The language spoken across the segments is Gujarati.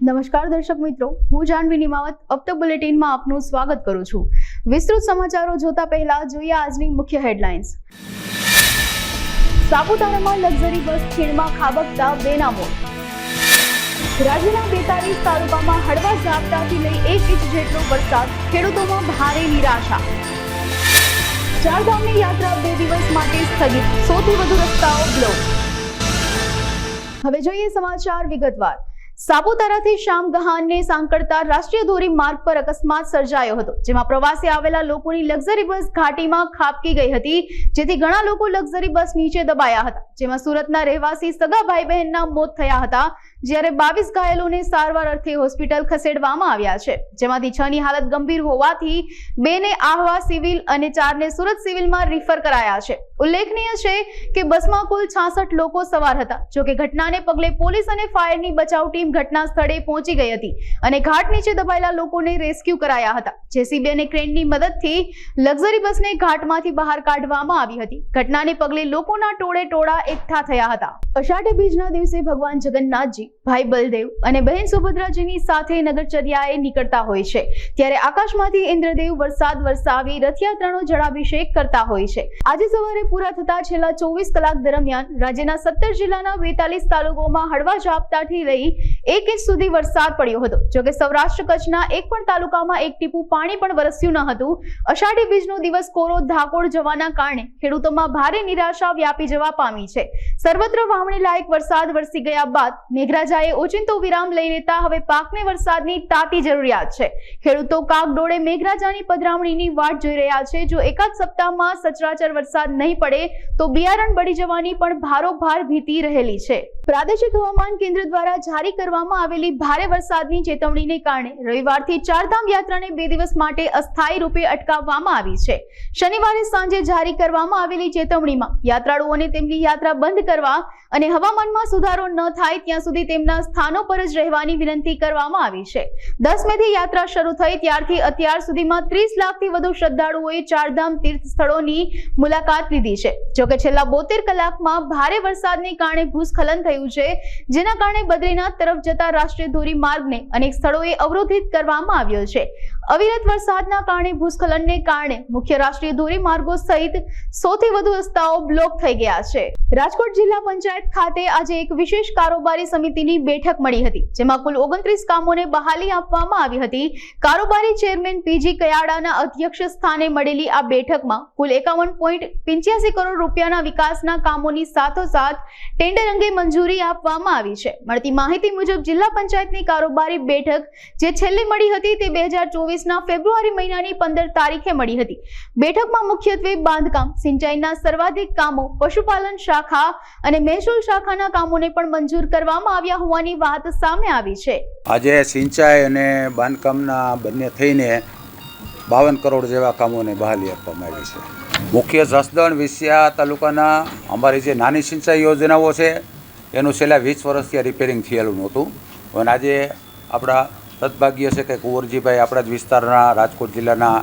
નમસ્કાર દર્શક મિત્રો, હું જાનવી નિમાવત અબ તક બુલેટિનમાં આપનું સ્વાગત કરું છું। વિસ્તૃત સમાચારો જોતા પહેલા જોઈએ આજની મુખ્ય હેડલાઇન્સ। સાપુતારામાં લક્ઝરી બસ ખીણમાં ખાબકતા બેના મોત। રાજ્યના 42 તાલુકામાં હળવા ઝાપટાથી લઈ 1 ઇંચ જેટલો વરસાદ, ખેડૂતોમાં ભારે નિરાશા। ચારધામની યાત્રા 2 દિવસ માટે સ્થગિત, સૌથી વધુ રસ્તાઓ બ્લોક। હવે જોઈએ સમાચાર વિગતવાર। સાપુતારાથી શામગહાનને સાંકળતા રાષ્ટ્રીય ધોરીમાર્ગ પર અકસ્માત સર્જાયો હતો, જેમાં પ્રવાસે આવેલા લોકોની લક્ઝરી બસ ઘાટીમાં ખાબકી ગઈ હતી, જેથી ઘણા લોકો લક્ઝરી બસ નીચે દબાયા હતા, જેમાં સુરતના રહેવાસી સગા ભાઈ બહેનના મોત થયા હતા, જ્યારે 22 ઘાયલોને સારવાર અર્થે હોસ્પિટલ ખસેડવામાં આવ્યા છે, જેમાંથી 6 ની હાલત ગંભીર હોવાથી 2 ને આહવા સિવિલ અને 4 ને સુરત સિવિલમાં રિફર કરાયા છે। ઉલ્લેખનીય છે કે બસમાં કુલ 66 લોકો સવાર હતા, જો કે ઘટનાને પગલે પોલીસ અને ફાયરની બચાવ ટીમ ઘટના સ્થળે પહોંચી ગઈ હતી અને ઘાટ નીચે દબાયેલા લોકોને રેસ્ક્યુ કરાયા હતા। જેસીબી અને ક્રેનની મદદથી લક્ઝરી બસને ઘાટમાંથી બહાર કાઢવામાં આવી હતી। ઘટનાને પગલે લોકોના ટોળે ટોળા એકઠા થયા હતા। અષાઢી બીજના દિવસે ભગવાન જગન્નાથજી, ભાઈ બલદેવ અને બહેન સુભદ્રાજીની સાથે નગરચર્યાએ નીકળતા હોય છે, ત્યારે આકાશમાંથી ઇન્દ્રદેવ વરસાદ વરસાવી રથયાત્રાનો જળાભિષેક કરતા હોય છે। આજે સવારે પૂરા થતા છેલ્લા 24 કલાક દરમિયાન રાજ્યના 17 જિલ્લાના 42 તાલુકાઓમાં હળવા ઝાપટાથી લઈ 1 ઇંચ સુધી વરસાદ પડ્યો હતો, જોકે સૌરાષ્ટ્ર કચ્છના એક પણ તાલુકામાં એક ટીપું પાણી પણ વરસ્યું ન હતું। અષાઢી બીજનો દિવસ કોરો ધાકોડ જવાના કારણે ખેડૂતોમાં ભારે નિરાશા વ્યાપી જવા પામી છે। સર્વત્ર વાવણી લાયક વરસાદ વરસી ગયા બાદ મેઘરાજાએ ઓચિંતો વિરામ લઈ લેતા હવે પાકને વરસાદની તાતી જરૂરિયાત છે। ખેડૂતો કાગડોળે મેઘરાજાની પધરામણીની વાટ જોઈ રહ્યા છે। જો એકાદ સપ્તાહમાં સચરાચર વરસાદ નહીં પડે તો બિયારણ બળી જવાની પણ ભારોભાર ભીતિ રહેલી છે। પ્રાદેશિક હવામાન કેન્દ્ર દ્વારા જારી કરવામાં આવેલી ભારે વરસાદની ચેતવણીને કારણે રવિવારથી ચારધામ યાત્રાને 2 દિવસ માટે અસ્થાયી રૂપે અટકાવવામાં આવી છે। શનિવારે સાંજે જારી કરવામાં આવેલી ચેતવણીમાં યાત્રાળુઓને તેમની યાત્રા બંધ કરવા અને હવામાનમાં સુધારો ન થાય ત્યાં સુધી તેમના સ્થાનો પર જ રહેવાની વિનંતી કરવામાં આવી છે। 10 મેથી યાત્રા શરૂ થઈ ત્યારથી અત્યાર સુધીમાં 30 લાખથી વધુ શ્રદ્ધાળુઓએ ચારધામ તીર્થ સ્થળોની મુલાકાત લીધી છે। જોકે છેલ્લા 72 કલાકમાં ભારે વરસાદને કારણે ભૂસ્ખલન થયું છે, જેના કારણે બદ્રીનાથ તરફ જતા રાષ્ટ્રીય ધોરીમાર્ગને અનેક સ્થળોએ અવરોધિત કરવામાં આવ્યો છે। અવિરત વરસાદના કારણે ભૂસ્ખલનને કારણે મુખ્ય રાષ્ટ્રીય ધોરીમાર્ગો સહિત સૌથી વધુ રસ્તાઓ બ્લોક થઈ ગયા છે। રાજકોટ જિલ્લા પંચાયત ખાતે આજે એક વિશેષ કારોબારી સમિતિની બેઠક મળી હતી, જેમાં કુલ 29 કામોને બહાલી આપવામાં આવી હતી। કારોબારી ચેરમેન પીજી કયાડાના અધ્યક્ષ સ્થાને મળેલી આ બેઠકમાં કુલ 51.85 કરોડ રૂપિયાના વિકાસના કામોની સાથોસાથ ટેન્ડર અંગે મંજૂરી આપવામાં આવી છે। મળતી માહિતી મુજબ જિલ્લા પંચાયતની કારોબારી બેઠક જે છેલ્લે મળી હતી તે 2024ના ફેબ્રુઆરી મહિનાની 15 તારીખે મળી હતી। બેઠકમાં મુખ્યત્વે બાંધકામ, સિંચાઈના સર્વાધિક કામો, પશુપાલન શાખા અને મહેસૂલ શાખાના કામોને પણ મંજૂર કરવામાં આવ્યા હોવાની વાત સામે આવી છે। આજે સિંચાઈ અને બાંધકામના બંને થઈને 52 કરોડ જેવા કામોને બહાલી આપવામાં આવી છે। મુખ્ય જસદણ વિસિયા તાલુકાના અમારી જે નાની સિંચાઈ યોજનાઓ છે એનું છેલ્લા 20 વર્ષથી રિપેરિંગ થયેલું નહોતું, અને આજે આપણા સદભાગ્ય છે કે કુંવરજીભાઈ આપણા જ વિસ્તારના રાજકોટ જિલ્લાના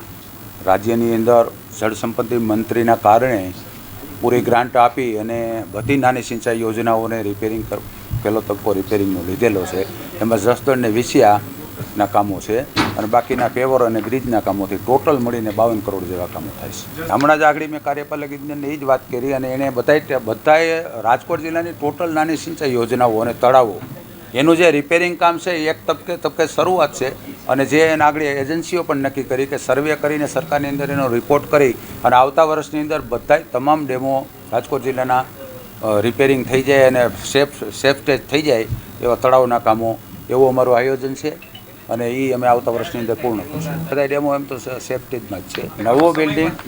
રાજ્યની અંદર જળ સંપત્તિ મંત્રીના કારણે પૂરી ગ્રાન્ટ આપી અને બધી નાની સિંચાઈ યોજનાઓને રિપેરિંગ પહેલો તબક્કો રિપેરિંગનો લીધેલો છે। એમાં જસદણ ને વિસિયાના કામો છે અને બાકીના પેવર અને બ્રિજના કામોથી ટોટલ મળીને 52 કરોડ જેવા કામો થાય છે। હમણાં જ આગળ મેં કાર્યપાલક ઇજનેરને એ જ વાત કરી અને એણે બધાએ રાજકોટ જિલ્લાની ટોટલ નાની સિંચાઈ યોજનાઓ અને તળાવો એનું જે રિપેરિંગ કામ છે એ એક તબકે શરૂઆત છે, અને જે એના આગળ એજન્સીઓ પણ નક્કી કરી કે સર્વે કરીને સરકારની અંદર એનો રિપોર્ટ કરી અને આવતા વર્ષની અંદર બધાય તમામ ડેમો રાજકોટ જિલ્લાના રિપેરિંગ થઈ જાય અને સેફ સ્ટેજ થઈ જાય એવા તળાવના કામો, એવું અમારું આયોજન છે અને એ અમે આવતા વર્ષની અંદર પૂર્ણ કરશું। બધા ડેમો એમ તો સેફ સ્ટેજમાં જ છે।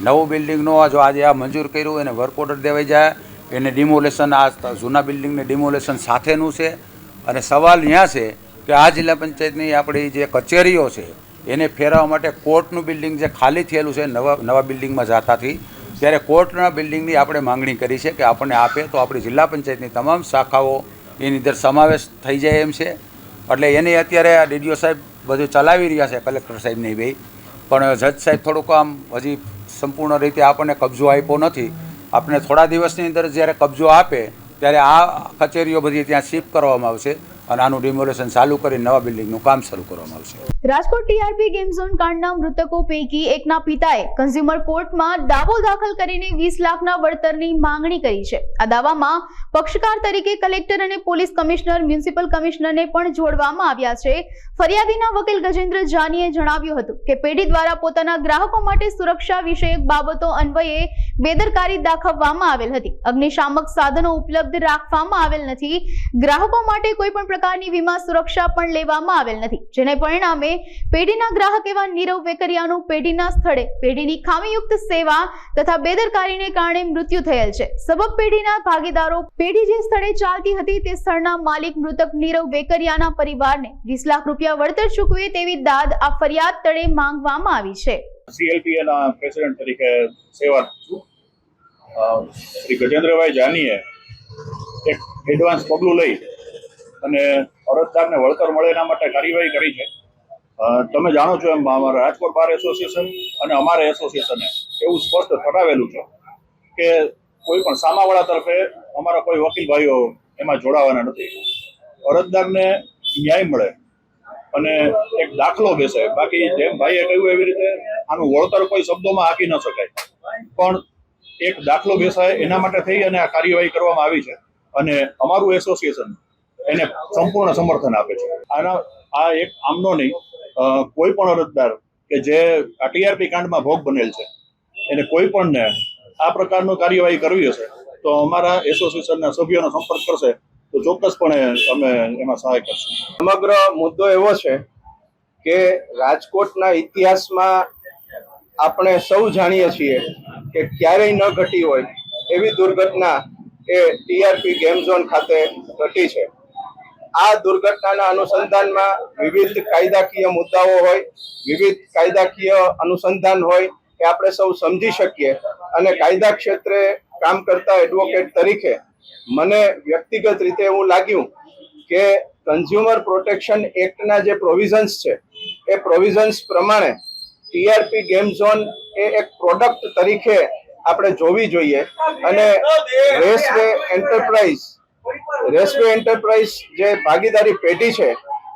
નવું બિલ્ડિંગનો જો આજે આ મંજૂર કર્યું એને વર્ક ઓર્ડર દેવાઈ જાય, એને ડિમોલેશન આ જૂના બિલ્ડિંગને ડિમોલેશન સાથેનું છે, અને સવાલ ત્યાં છે કે આ જિલ્લા પંચાયતની આપણી જે કચેરીઓ છે એને ફેરવવા માટે કોર્ટનું બિલ્ડિંગ જે ખાલી થયેલું છે નવા બિલ્ડિંગમાં જતાથી, ત્યારે કોર્ટના બિલ્ડિંગની આપણે માંગણી કરી છે કે આપણને આપે તો આપણી જિલ્લા પંચાયતની તમામ શાખાઓ એની અંદર સમાવેશ થઈ જાય એમ છે। એટલે એને અત્યારે આ ડીડીઓ સાહેબ બધું ચલાવી રહ્યા છે, કલેક્ટર સાહેબની બે, પણ જજ સાહેબ થોડુંક આમ હજી સંપૂર્ણ રીતે આપણને કબજો આપ્યો નથી। આપણે થોડા દિવસની અંદર જ્યારે કબજો આપે ત્યારે આ કચેરીઓ બધી ત્યાં શિફ્ટ કરવામાં આવશે અને આનું ડિમોલેશન ચાલુ કરી નવા બિલ્ડિંગનું કામ શરૂ કરવામાં આવશે. રાજકોટ ટીઆરપી ગેમ ઝોન કાંડના મૃતકો પૈકી એકના પિતાએ કન્ઝ્યુમર કોર્ટમાં દાવો દાખલ કરીને 20 લાખના વળતરની માંગણી કરી છે. આ દાવામાં પક્ષકાર તરીકે કલેક્ટર અને પોલીસ કમિશનર, મ્યુનિસિપલ કમિશનરને પણ જોડવામાં આવ્યા છે. ફરિયાદીના વકીલ ગજેન્દ્ર જાનીએ જણાવ્યું હતું કે પેઢી દ્વારા પોતાના ગ્રાહકો માટે સુરક્ષા વિષયક બાબતો અન્વયે બેદરકારી દાખવવામાં આવેલ હતી. અગ્નિશામક સાધનો ઉપલબ્ધ રાખવામાં આવેલ નથી. ગ્રાહકો માટે કોઈ પણ પ્રકારની વીમા સુરક્ષા પણ લેવામાં આવેલ નથી, જેને પરિણામે પેઢીના ગ્રાહક એવા નીરવ વેકરિયાનું પેઢીના સ્થળે પેઢીની ખામીયુક્ત સેવા તથા બેદરકારીને કારણે મૃત્યુ થયેલ છે. સબબ પેઢીના ભાગીદારો પેઢી જે સ્થળે ચાલતી હતી તે સ્થળના માલિક મૃતક નીરવ વેકરિયાના પરિવારને 20 લાખ રૂપિયા વળતર ચૂકવે તેવી દાદ આ ફરિયાદ તળે માંગવામાં આવી છે. CLPA ના પ્રેસિડેન્ટ તરીકે સેવા શ્રી ગજેન્દ્રભાઈ જાનીએ એક એડવાન્સ પગલું લઈ અને અરજદારને વળતર મળે એના માટે કાર્યવાહી કરી છે. તમે જાણો છો એમ અમારા રાજકોટ બાર એસોસિએશન અને અમારા એસોસિએશને એવું સ્પષ્ટ ઠરાવેલું છે કે કોઈ પણ સામાવાળા તરફે અમારા કોઈ વકીલ ભાઈઓ એમાં જોડાવાના નથી. અરજદારને ન્યાય મળે અને એક દાખલો બેસે. બાકી જેમ ભાઈએ કહ્યું એવી રીતે આનું વળતર કોઈ શબ્દોમાં આપી ન શકાય, પણ એક દાખલો બેસાય એના માટે થઈ અને આ કાર્યવાહી કરવામાં આવી છે અને અમારું એસોસિએશન એને સંપૂર્ણ સમર્થન આપે છે. આ એક આમનો નહીં, કોઈ પણ અરજદાર કે જે આ ટીઆરપી કાંડમાં ભોગ બનેલ છે એને કોઈ પણને આ પ્રકારનું કાર્યવાહી કરવી હશે તો અમારા એસોસિએશનના સભ્યોનો સંપર્ક કરશે તો ચોક્કસપણે અમે એમાં સહાય કરશું. સમગ્ર મુદ્દો એવો છે કે રાજકોટના ઇતિહાસમાં આપણે સૌ જાણીએ છીએ કે ક્યારેય ન ઘટી હોય એવી દુર્ઘટના એ ટીઆરપી ગેમ ઝોન ખાતે ઘટી છે. આ દુર્ઘટનાના અનુસંધાનમાં વિવિધ કાયદાકીય મુદ્દાઓ હોય, વિવિધ કાયદાકીય અનુસંધાન હોય એ આપણે સૌ સમજી શકીએ. અને કાયદા ક્ષેત્રે કામ કરતા એડવોકેટ તરીકે મને વ્યક્તિગત રીતે એવું લાગ્યું કે કન્ઝ્યુમર પ્રોટેક્શન એક્ટના જે પ્રોવિઝન્સ છે એ પ્રોવિઝન્સ પ્રમાણે ટીઆરપી ગેમ ઝોન એ એક પ્રોડક્ટ તરીકે આપણે જોવી જોઈએ અને રેસવે એન્ટરપ્રાઇઝ જે ભાગીદારી પેઢી છે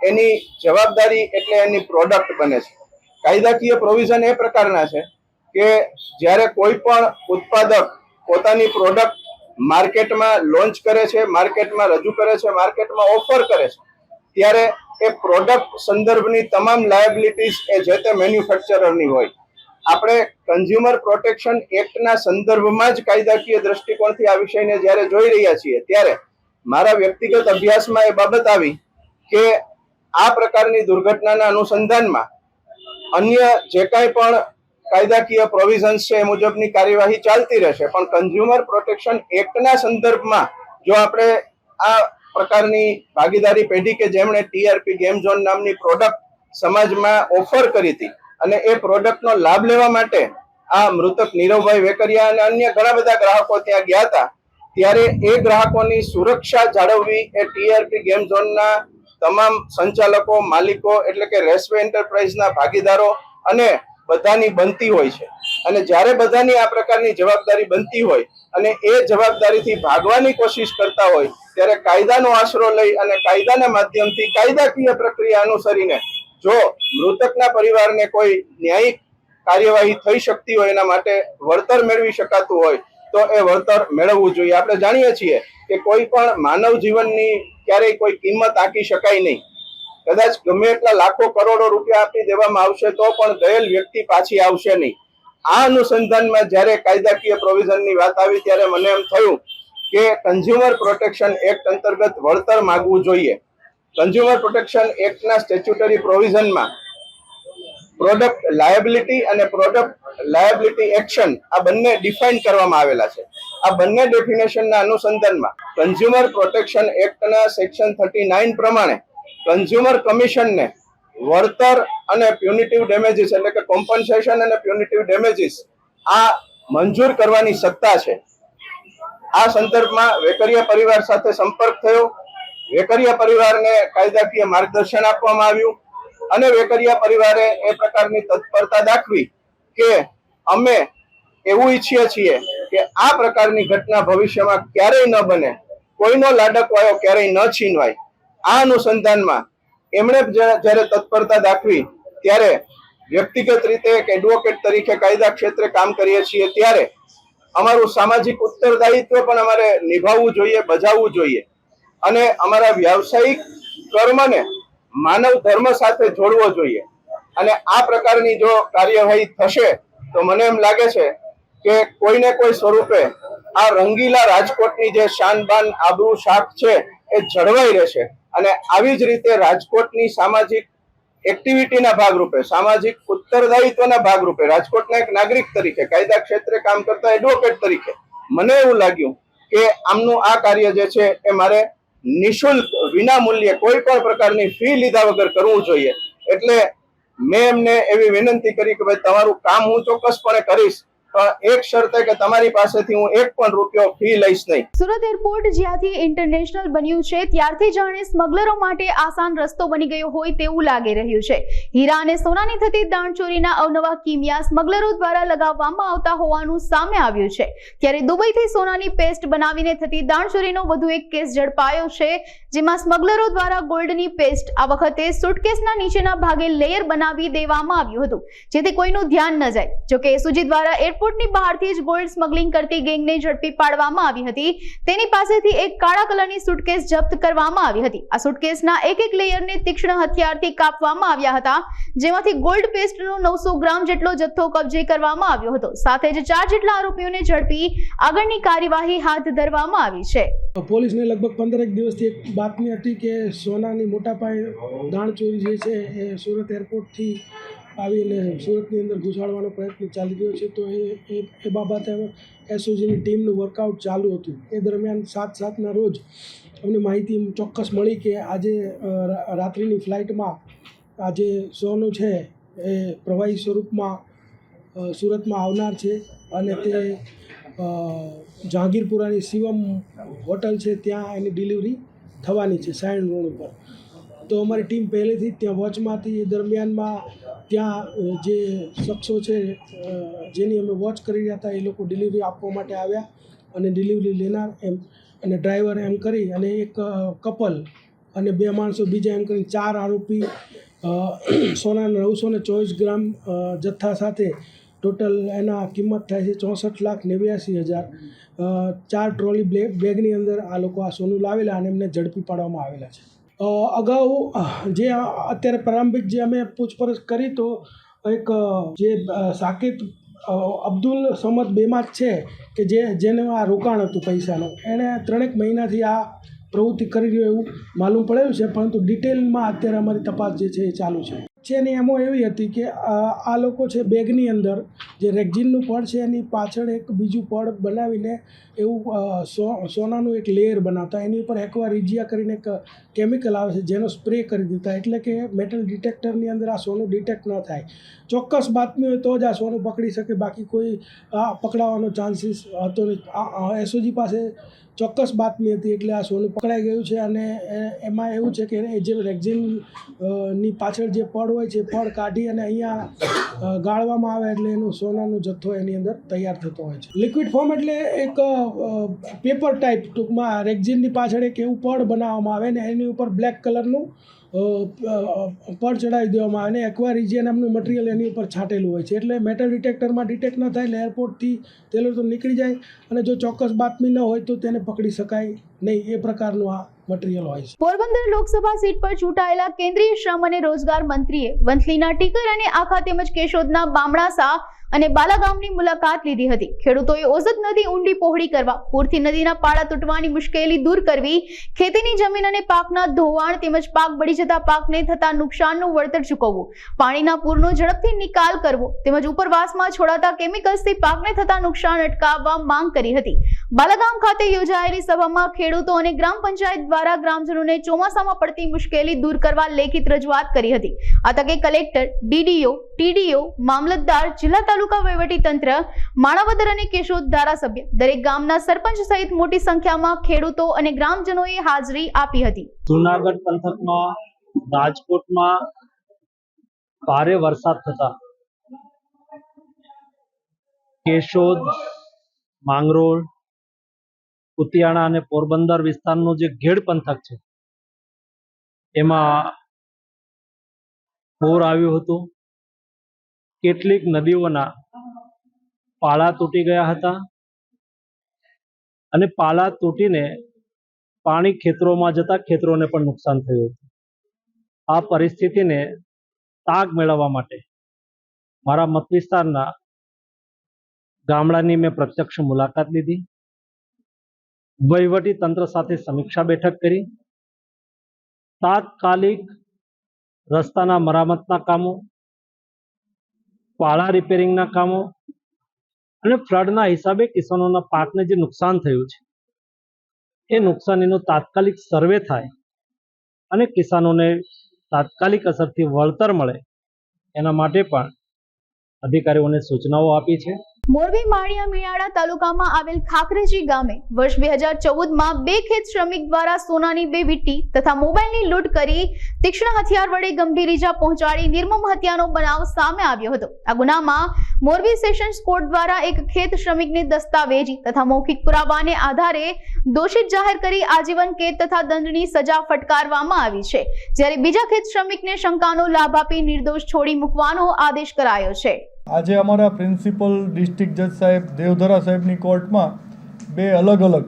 એની જવાબદારી એટલે એની પ્રોડક્ટ બને છે. કાયદાકીય પ્રોવિઝન એ પ્રકારના છે કે જ્યારે કોઈ પણ ઉત્પાદક પોતાની પ્રોડક્ટ માર્કેટમાં લોન્ચ કરે છે, માર્કેટમાં રજૂ કરે છે, માર્કેટમાં ઓફર કરે છે, ત્યારે એ પ્રોડક્ટ સંદર્ભની તમામ લાયબિલિટીઝ એ જે તે મેન્યુફેક્ચરરની હોય. આપણે કન્ઝ્યુમર પ્રોટેક્શન એક્ટના સંદર્ભમાં જ કાયદાકીય દ્રષ્ટિકોણથી આ વિષયને જ્યારે જોઈ રહ્યા છીએ ત્યારે મારા વ્યક્તિગત અભ્યાસમાં એ બાબત આવી કે આ પ્રકારની દુર્ઘટનાના અનુસંધાનમાં અન્ય જે કાંઈ પણ કાયદાકીય પ્રોવિઝન્સ છે એ મુજબની કાર્યવાહી ચાલતી રહેશે, પણ કન્ઝ્યુમર પ્રોટેક્શન એક્ટના સંદર્ભમાં જો આપણે આ પ્રકારની ભાગીદારી પેઢી કે જેમણે ટીઆરપી ગેમ ઝોન નામની પ્રોડક્ટ સમાજમાં ઓફર કરી હતી અને એ પ્રોડક્ટનો લાભ લેવા માટે આ મૃતક નીરવભાઈ વેકરિયા અને અન્ય ઘણા બધા ગ્રાહકો ત્યાં ગયા હતા, ત્યારે એ ગ્રાહકોની સુરક્ષા જાળવવી એ ટીઆરપી ગેમ ઝોનના તમામ સંચાલકો, માલિકો એટલે કે રેસવે એન્ટરપ્રાઇઝના ભાગીદારો અને બધાની બનતી હોય છે. અને જ્યારે બધાની આ પ્રકારની જવાબદારી બનતી હોય અને એ જવાબદારીથી ભાગવાની કોશિશ કરતા હોય ત્યારે કાયદાનો આશરો લઈ અને કાયદાના માધ્યમથી કાયદાકીય પ્રક્રિયા અનુસરીને જો મૃતકના પરિવારને કોઈ ન્યાયિક કાર્યવાહી થઈ શકતી હોય, એના માટે વળતર મેળવી શકાતું હોય તો એ વળતર મેળવવું જોઈએ. આપણે જાણીએ છીએ કે કોઈ પણ માનવ જીવનની ક્યારેય કોઈ કિંમત આંકી શકાય નહીં. કદાચ ગમે એટલા લાખો કરોડો રૂપિયા આપી દેવામાં આવશે તો પણ ગયેલ વ્યક્તિ પાછી આવશે નહીં. આ અનુસંધાનમાં જ્યારે કાયદાકીય પ્રોવિઝનની વાત આવી ત્યારે મને એમ થયું કે કન્ઝ્યુમર પ્રોટેક્શન એક્ટ અંતર્ગત વળતર માંગવું જોઈએ. કન્ઝ્યુમર પ્રોટેક્શન એક્ટના સ્ટેચ્યુટરી પ્રોવિઝનમાં પ્રોડક્ટ લાયબિલિટી અને પ્રોડક્ટ લાયબિલિટી એક્શન આ બંને ડિફાઇન કરવામાં આવેલા છે. આ બંને ડેફિનેશનના અનુસંધાનમાં કન્ઝ્યુમર પ્રોટેક્શન એક્ટના સેક્શન 39 પ્રમાણે કન્ઝ્યુમર કમિશનને વળતર અને પ્યુનિટિવ ડેમેજીસ એટલે કે કોમ્પન્સેશન અને પ્યુનિટિવ ડેમેજીસ આ મંજૂર કરવાની સત્તા છે. આ સંદર્ભમાં વેકરિયા પરિવાર સાથે સંપર્ક થયો, વેકરિયા પરિવારને કાયદાકીય માર્ગદર્શન આપવામાં આવ્યું અને વેકરિયા પરિવારે એ પ્રકારની તત્પરતા દાખવી કે અમે એવું ઈચ્છીએ છીએ કે આ પ્રકારની ઘટના ભવિષ્યમાં ક્યારેય ન બને, કોઈનો લાડકવાયો ક્યારેય ન છીનવાય આ અનુસંધાનમાં એમણે જ્યારે તત્પરતા દાખવી ત્યારે વ્યક્તિગત રીતે એક એડવોકેટ તરીકે કાયદા ક્ષેત્રે કામ કરીએ છીએ ત્યારે અમારું સામાજિક ઉત્તરદાયિત્વ પણ અમારે નિભાવવું જોઈએ, બજાવવું જોઈએ અને અમારા વ્યાવસાયિક કર્મને માનવ ધર્મ સાથે જોડવો જોઈએ. અને આ પ્રકારની જો કાર્યવાહી થશે તો મને એમ લાગે છે કે કોઈને કોઈ સ્વરૂપે આ રંગીલા રાજકોટની જે શાન બાન આબરૂ શાખ છે એ જળવાઈ રહેશે અને આવી જ રીતે રાજકોટની સામાજિક એક્ટિવિટીના ભાગરૂપે, સામાજિક ઉત્તરદાયિત્વના ભાગરૂપે રાજકોટના એક નાગરિક તરીકે, કાયદા ક્ષેત્રે કામ કરતા એડવોકેટ તરીકે મને એવું લાગ્યું કે આમનું આ કાર્ય જે છે એ મારે નિઃશુલ્ક, વિના મૂલ્યે, કોઈ પણ પ્રકારની ફી લીધા વગર કરવું જોઈએ. એટલે મેં એમને એવી વિનંતી કરી કે ભાઈ તમારું કામ હું ચોક્કસપણે કરીશ, પણ એક શરતે કે તમારી પાસેથી હું એક પણ રૂપિયો ફી લઈશ નહીં. સુરત એરપોર્ટ જ્યાંથી ઇન્ટરનેશનલ બન્યું છે ત્યારથી જાણે સ્મગલરો માટે આસાન રસ્તો બની ગયો હોય તેવું લાગી રહ્યું છે. હીરા અને સોનાની થતી દાણચોરીના અવનવા કિમિયા સ્મગલરો દ્વારા લગાવવામાં આવતા હોવાનું સામે આવ્યું છે. ત્યારે દુબઈથી સોનાની પેસ્ટ બનાવીને થતી દાણચોરીનો વધુ એક કેસ ઝડપાયો છે, જેમાં સ્મગલરો દ્વારા ગોલ્ડની પેસ્ટ આ વખતે સુટકેસના નીચેના ભાગે લેયર બનાવી દેવામાં આવ્યું હતું, જેથી કોઈનું ધ્યાન ન જાય. જોકે એસઓજી દ્વારા એરપોર્ટની બહારથી જ ગોલ્ડ સ્મગલિંગ કરતી ગેંગને ઝડપી પાડવામાં આવી હતી. તેની પાસેથી એક કાળા કલરની સુટકેસ જપ્ત કરવામાં આવી હતી. આ સુટકેસના એક લેયરને તીક્ષ્ણ હથિયારથી કાપવામાં આવ્યા હતા, જેમાંથી ગોલ્ડ પેસ્ટનો 900 ગ્રામ જેટલો જથ્થો કબજે કરવામાં આવ્યો હતો. સાથે જ 4 જેટલા આરોપીઓને ઝડપી આગળની કાર્યવાહી હાથ ધરવામાં આવી છે. પોલીસને લગભગ 15 દિવસથી એક બાતમી હતી કે સોનાની મોટા પાયે દાણચોરી જે છે એ સુરત એરપોર્ટથી આવીને સુરતની અંદર ઘુસાડવાનો પ્રયત્ન ચાલી રહ્યો છે. તો એ બાબતે એસઓજીની ટીમનું વર્કઆઉટ ચાલુ હતું. એ દરમિયાન 7/7ના રોજ અમને માહિતી ચોક્કસ મળી કે આજે રાત્રિની ફ્લાઇટમાં આજે સોનું છે એ પ્રવાહી સ્વરૂપમાં સુરતમાં આવનાર છે અને તે જહાંગીરપુરાની શિવમ હોટલ છે ત્યાં એની ડિલિવરી થવાની છે સાયણ રોડ ઉપર. તો અમારી ટીમ પહેલેથી જ ત્યાં વોચમાં હતી. એ દરમિયાનમાં ત્યાં જે શખ્સો છે જેની અમે વોચ કરી રહ્યા હતા એ લોકો ડિલિવરી આપવા માટે આવ્યા અને ડિલિવરી લેનાર એમ અને ડ્રાઈવર એમ કરી અને એક કપલ અને 2 માણસો બીજા એમ કરી 4 આરોપી સોનાના 924 ગ્રામ જથ્થા સાથે ટોટલ એના કિંમત થાય છે 64,89,000. 4 ટ્રોલી બેગની અંદર આ લોકો આ સોનું લાવેલા અને એમને ઝડપી પાડવામાં આવેલા છે. અગાઉ જે અત્યારે પ્રારંભિક જે અમે પૂછપરછ કરી તો એક જે સાકિબ અબ્દુલ સમદ બેમાત છે કે જેનું આ રોકાણ હતું પૈસાનું, એણે 3 મહિનાથી આ પ્રવૃત્તિ કરી રહ્યો એવું માલુમ પડેલું છે, પરંતુ ડિટેલમાં અત્યારે અમારી તપાસ જે છે એ ચાલુ છે. એની એમો એવી હતી કે આ લોકો છે બેગની અંદર જે રેક્ઝિનનું પડ છે એની પાછળ એક બીજું પડ બનાવીને એવું સોનાનું એક લેયર બનાવતા, એની ઉપર એક્વા રિજિયા કરીને એક કેમિકલ આવે છે જેનો સ્પ્રે કરી દેતા, એટલે કે મેટલ ડિટેક્ટરની અંદર આ સોનું ડિટેક્ટ ન થાય. ચોક્કસ બાતમી હોય તો જ આ સોનું પકડી શકે, બાકી કોઈ આ પકડાવાનો ચાન્સીસ હતો નહીં. એસઓજી પાસે ચોક્કસ બાતમી હતી એટલે આ સોનું પકડાઈ ગયું છે. અને એમાં એવું છે કે જે રેક્ઝિન ની પાછળ જે પડ હોય છે પડ કાઢી અને અહીંયા ગાળવામાં આવે એટલે એનું સોનાનું જથ્થો એની અંદર તૈયાર થતો હોય છે. લિક્વિડ ફોર્મ એટલે એક પેપર ટાઈપ, ટૂંકમાં રેક્ઝિનની પાછળ એક એવું પડ બનાવવામાં આવે ને એની ઉપર બ્લેક કલરનું પડ ચડાવી દેવામાં આવે અને એક્વા રિજિયા નામનું મટીરિયલ એની ઉપર છાંટેલું હોય છે, એટલે મેટલ ડિટેક્ટરમાં ડિટેક્ટ ન થાય એટલે એરપોર્ટથી તેલો તો નીકળી જાય અને જો ચોક્કસ બાતમી ન હોય તો તેને પકડી શકાય નહીં. એ પ્રકારનું આ મટીરિયલ હોય છે. પોરબંદર લોકસભા સીટ પર ચૂંટાયેલા કેન્દ્રીય શ્રમ અને રોજગાર મંત્રીએ વંથલીના ટીકર અને આખા તેમજ કેશોદના બામણાસા અને બાલાગામની મુલાકાત લીધી હતી. ખેડૂતોએ ઓઝત નદી ઊંડી પહોળી કરવા, પૂરથી નદીના પાળા તૂટવાની મુશ્કેલી દૂર કરવી, ખેતીની જમીન અને પાકના ધોવાણ તેમજ પાક બળી જતા પાકને થતા નુકસાનનું વળતર ચૂકવવું, પાણીના પૂરનો ઝડપથી નિકાલ કરવો તેમજ ઉપરવાસમાં છોડાતા કેમિકલ્સથી પાકને થતા નુકસાન અટકાવવા માંગ કરી હતી. બાલાગામ ખાતે યોજાયેલી સભામાં ખેડૂતો અને ગ્રામ પંચાયત દ્વારા ગ્રામજનોને ચોમાસામાં પડતી મુશ્કેલી દૂર કરવા લેખિત રજૂઆત કરી હતી. આ તકે કલેક્ટર, ડીડીઓ, ટીડીઓ, મામલતદાર, જિલ્લા તાલુકા વહીવટી તંત્ર, માણાવદર અને કેશોદ ધારાસભ્ય, દરેક ગામના સરપંચ સહિત મોટી સંખ્યામાં ખેડૂતો અને ગ્રામજનોએ હાજરી આપી હતી. જૂનાગઢ પંથકમાં રાજકોટમાં ભારે વરસાદ થતા કેશોદ, માંગરોળ, કુતિયાણા અને પોરબંદર વિસ્તારનો જે ઘેડ પંથક છે એમાં પૂર આવ્યું હતું. કેટલીક નદીઓના પાળા તૂટી ગયા હતા અને પાળા તૂટીને પાણી ખેતરોમાં જતા ખેતરોને પણ નુકસાન થયું હતું. આ પરિસ્થિતિને તાગ મેળવવા માટે મારા મત વિસ્તારના ગામડાની મેં પ્રત્યક્ષ મુલાકાત લીધી. વહીવટી તંત્ર સાથે સમીક્ષા બેઠક કરી. તાત્કાલિક રસ્તાના મરામતના કામો, પાળા રિપેરિંગના કામો અને ફ્લડના હિસાબે કિસાનોના પાકને જે નુકસાન થયું છે એ નુકસાનીનો તાત્કાલિક સર્વે થાય અને કિસાનોને તાત્કાલિક અસરથી વળતર મળે એના માટે પણ અધિકારીઓને સૂચનાઓ આપી છે. મોરબી માળિયા મિયાળા તાલુકામાં આવેલ ખાકરેજી ગામે વર્ષ 2014માં 2 ખેત શ્રમિક દ્વારા સોનાની 2 વીંટી તથા મોબાઈલની લૂંટ કરી તીક્ષ્ણ હથિયાર વડે ગંભીર ઈજા પહોંચાડી નિર્મમ હત્યાનો બનાવ સામે આવ્યો હતો. આ ગુનામાં મોરબી સેશન્સ કોર્ટ દ્વારા એક ખેત શ્રમિકને દસ્તાવેજી તથા મૌખિક પુરાવાને આધારે દોષિત જાહેર કરી આજીવન કેદ તથા દંડની સજા ફટકારવામાં આવી છે, જ્યારે બીજા ખેત શ્રમિકને શંકાનો લાભ આપી નિર્દોષ છોડી મૂકવાનો આદેશ કરાયો છે. આજે અમારા પ્રિન્સિપલ ડિસ્ટ્રિક્ટ જજ સાહેબ દેવધરા સાહેબની કોર્ટમાં 2 અલગ અલગ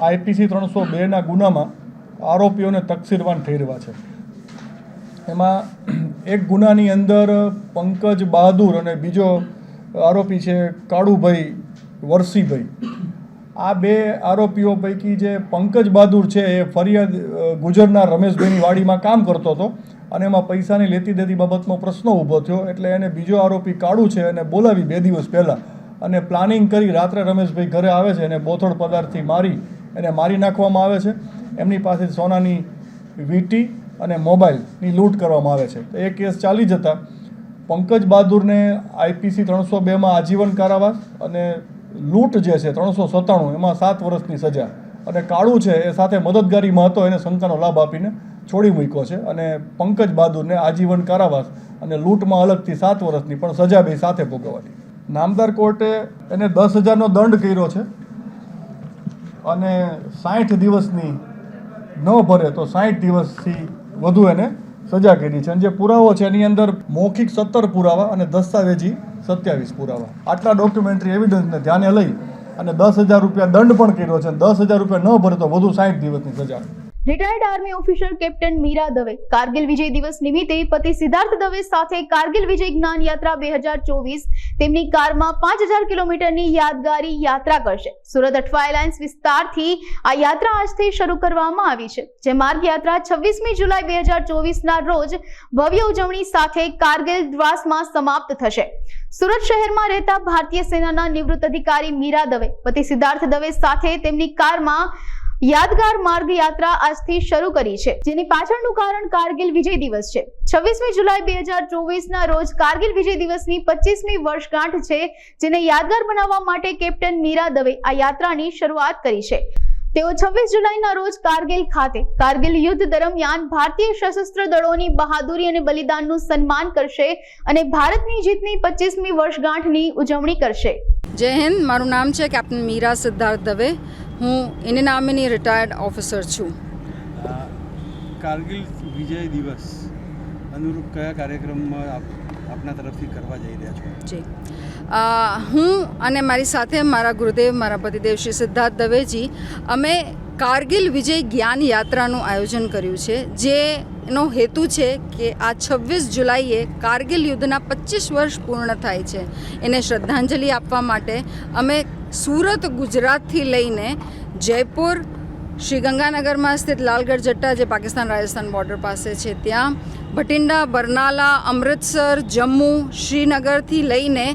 IPC 302ના ગુનામાં આરોપીઓને તકસીરવાન ઠેરવા છે. એમાં એક ગુનાની અંદર પંકજ બહાદુર અને બીજો આરોપી છે કાળુભાઈ વરસીભાઈ. આ 2 આરોપીઓ પૈકી જે પંકજ બહાદુર છે એ ફરિયાદ ગુજરના રમેશભાઈની વાડીમાં કામ કરતો હતો અને એમાં પૈસાની લેતી દેતી બાબતનો પ્રશ્ન ઊભો થયો એટલે એને બીજો આરોપી કાળુ છે એને બોલાવી 2 દિવસ પહેલાં અને પ્લાનિંગ કરી રાત્રે રમેશભાઈ ઘરે આવે છે અને બોથડ પદાર્થથી મારી નાખવામાં આવે છે. એમની પાસે સોનાની વીંટી અને મોબાઈલની લૂંટ કરવામાં આવે છે. તો એ કેસ ચાલી જતા પંકજ બહાદુરને IPC 302માં આજીવન કારાવાસ અને લૂંટ જે છે 397 એમાં 7 વર્ષની સજા અને કાળુ છે એ સાથે મદદગારીમાં હતો એને શંકાનો લાભ આપીને છોડી મૂક્યો છે અને પંકજ બહાદુરને આજીવન કારાવાસ અને લૂંટમાં અલગથી 7 વર્ષની પણ સજા બે સાથે ભોગવવાની. નામદાર કોર્ટે એને 10,000નો દંડ કર્યો છે અને 60 દિવસની ન ભરે તો 60 દિવસથી વધુ એને સજા કરી છે. અને જે પુરાવો છે એની અંદર મૌખિક 17 પુરાવા અને દસ્તાવેજી 27 પુરાવા. આટલા ડોક્યુમેન્ટરી એવિડન્સને ધ્યાને લઈ અને 10,000 રૂપિયા દંડ પણ કર્યો છે. 10,000 રૂપિયા ન ભરે તો વધુ 60 દિવસની સજા. Retired army officer captain Meera Dave Kargil Vijay Diwas નિમિત્તે પતિ સિદ્ધાર્થ દવે સાથે કારગિલ વિજય જ્ઞાન યાત્રા 2024 તેમની કારમાં 5,000 કિલોમીટરની યાદગારી યાત્રા કરશે. સુરત અઠવા એલાયન્સ વિસ્તારથી આ યાત્રા આજથી શરૂ કરવામાં આવી છે, જે માર્ગ યાત્રા 26મી જુલાઈ 2024ના રોજ ભવ્ય ઉજવણી સાથે કારગિલ દ્રાસમાં સમાપ્ત થશે. સુરત શહેરમાં રહેતા ભારતીય સેનાના નિવૃત્ત અધિકારી મીરા દવે પતિ સિદ્ધાર્થ દવે સાથે તેમની કારમાં યાદગાર માર્ગ યાત્રા આજથી શરૂ કરી છે, જેની પાછળનું કારણ કારગિલ વિજય દિવસ છે. 26મી જુલાઈ 2024ના રોજ કારગિલ વિજય દિવસની 25મી વર્ષગાંઠ છે, જેને યાદગાર બનાવવા માટે કેપ્ટન મીરા દવે આ યાત્રાની શરૂઆત કરી છે. તેઓ 26 જુલાઈના રોજ કારગિલ ખાતે કારગિલ યુદ્ધ દરમિયાન ભારતીય સશસ્ત્ર દળોની બહાદુરી અને બલિદાનનું સન્માન કરશે અને ભારતની જીતની 25મી વર્ષગાંઠની ઉજવણી કરશે. જય હિન્દ. મારું નામ છે કેપ્ટન મીરા સિદ્ધાર્થ દવે. હું ઇન્ડિયન આર્મીની રિટાયર્ડ ઓફિસર છું. કારગિલ વિજય દિવસ અનુરૂપ કયા કાર્યક્રમમાં આપના તરફથી કરવા જઈ રહ્યા છો? જી, હું અને મારી સાથે મારા ગુરુદેવ મારા પતિદેવ શ્રી સિદ્ધાર્થ દવેજી અમે કારગિલ વિજય જ્ઞાન યાત્રાનું આયોજન કર્યું છે, જેનો હેતુ છે કે આ 26 જુલાઈએ કારગિલ યુદ્ધના 25 વર્ષ પૂર્ણ થાય છે. એને શ્રદ્ધાંજલિ આપવા માટે અમે સુરત ગુજરાતથી લઈને જયપુર, શ્રી ગંગાનગરમાં સ્થિત લાલગઢ જટ્ટા જે પાકિસ્તાન રાજસ્થાન બોર્ડર પાસે છે ત્યાં, ભટિંડા, બરનાલા, અમૃતસર, જમ્મુ, શ્રીનગરથી લઈને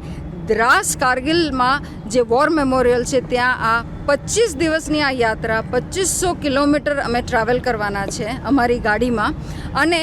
દ્રાસ કારગિલમાં જે વોર મેમોરિયલ છે ત્યાં આ 25 દિવસની આ યાત્રા 2500 કિલોમીટર અમે ટ્રાવેલ કરવાના છે અમારી ગાડીમાં. અને